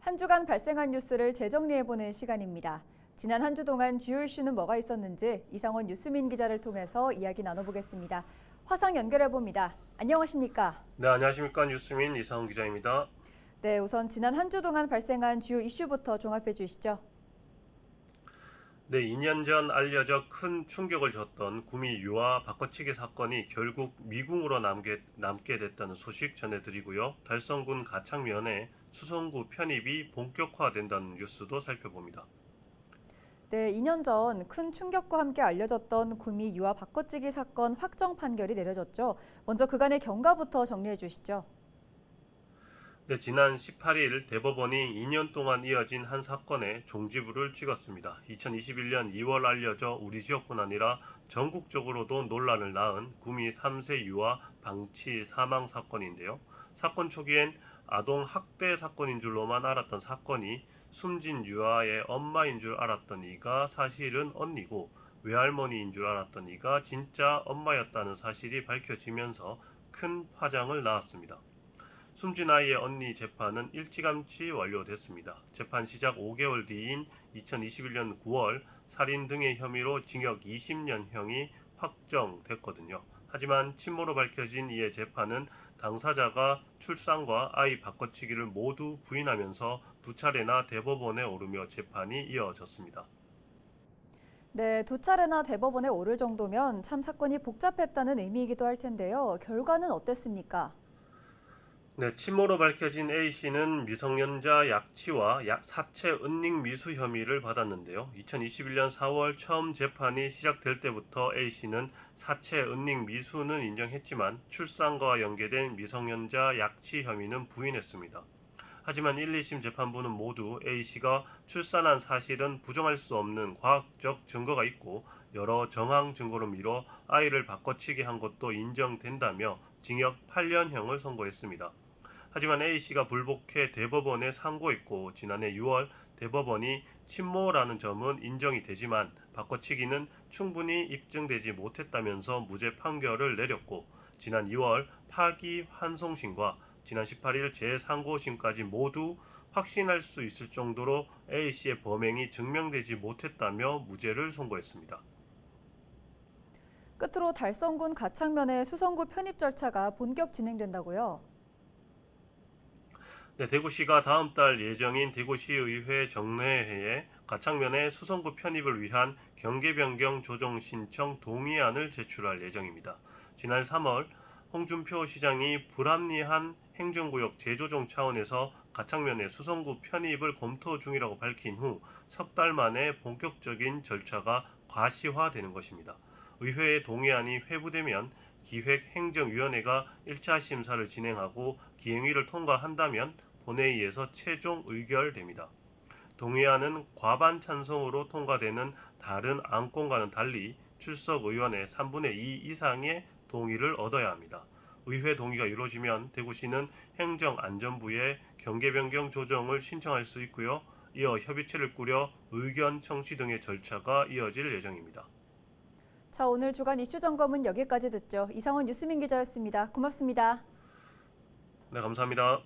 한 주간 발생한 뉴스를 재정리해보는 시간입니다. 지난 한 주 동안 주요 이슈는 뭐가 있었는지 이상원 유수민 기자를 통해서 이야기 나눠보겠습니다. 화상 연결해봅니다. 안녕하십니까? 네, 안녕하십니까. 유수민 이상원 기자입니다. 네, 우선 지난 한 주 동안 발생한 주요 이슈부터 종합해 주시죠. 네, 2년 전 알려져 큰 충격을 줬던 구미 유아 바꿔치기 사건이 결국 미궁으로 남게 됐다는 소식 전해드리고요. 달성군 가창면에 수성구 편입이 본격화된다는 뉴스도 살펴봅니다. 네, 2년 전 큰 충격과 함께 알려졌던 구미 유아 바꿔치기 사건 확정 판결이 내려졌죠. 먼저 그간의 경과부터 정리해 주시죠. 네, 지난 18일 대법원이 2년 동안 이어진 한 사건에 종지부를 찍었습니다. 2021년 2월 알려져 우리 지역뿐 아니라 전국적으로도 논란을 낳은 구미 3세 유아 방치 사망 사건인데요. 사건 초기엔 아동 학대 사건인 줄로만 알았던 사건이 숨진 유아의 엄마인 줄 알았던 이가 사실은 언니고 외할머니인 줄 알았던 이가 진짜 엄마였다는 사실이 밝혀지면서 큰 파장을 낳았습니다. 숨진 아이의 언니 재판은 일찌감치 완료됐습니다. 재판 시작 5개월 뒤인 2021년 9월 살인 등의 혐의로 징역 20년형이 확정됐거든요. 하지만 친모로 밝혀진 이의 재판은 당사자가 출산과 아이 바꿔치기를 모두 부인하면서 두 차례나 대법원에 오르며 재판이 이어졌습니다. 네, 두 차례나 대법원에 오를 정도면 참 사건이 복잡했다는 의미이기도 할 텐데요. 결과는 어땠습니까? 네, 친모로 밝혀진 A씨는 미성년자 약취와 사체 은닉 미수 혐의를 받았는데요. 2021년 4월 처음 재판이 시작될 때부터 A씨는 사체 은닉 미수는 인정했지만 출산과 연계된 미성년자 약취 혐의는 부인했습니다. 하지만 1, 2심 재판부는 모두 A씨가 출산한 사실은 부정할 수 없는 과학적 증거가 있고 여러 정황 증거로 미뤄 아이를 바꿔치기 한 것도 인정된다며 징역 8년형을 선고했습니다. 하지만 A씨가 불복해 대법원에 상고했고 지난해 6월 대법원이 친모라는 점은 인정이 되지만 바꿔치기는 충분히 입증되지 못했다면서 무죄 판결을 내렸고 지난 2월 파기환송심과 지난 18일 재상고심까지 모두 확신할 수 있을 정도로 A씨의 범행이 증명되지 못했다며 무죄를 선고했습니다. 끝으로 달성군 가창면의 수성구 편입 절차가 본격 진행된다고요? 네, 대구시가 다음 달 예정인 대구시의회 정례회에 가창면의 수성구 편입을 위한 경계 변경 조정 신청 동의안을 제출할 예정입니다. 지난 3월 홍준표 시장이 불합리한 행정구역 재조정 차원에서 가창면의 수성구 편입을 검토 중이라고 밝힌 후 석 달 만에 본격적인 절차가 과시화되는 것입니다. 의회의 동의안이 회부되면 기획행정위원회가 1차 심사를 진행하고 기행위를 통과한다면 본회의에서 최종 의결됩니다. 동의안은 과반 찬성으로 통과되는 다른 안건과는 달리 출석 의원의 3분의 2 이상의 동의를 얻어야 합니다. 의회 동의가 이루어지면 대구시는 행정안전부에 경계 변경 조정을 신청할 수 있고요. 이어 협의체를 꾸려 의견 청취 등의 절차가 이어질 예정입니다. 자, 오늘 주간 이슈 점검은 여기까지 듣죠. 이상원 유수민 기자였습니다. 고맙습니다. 네, 감사합니다.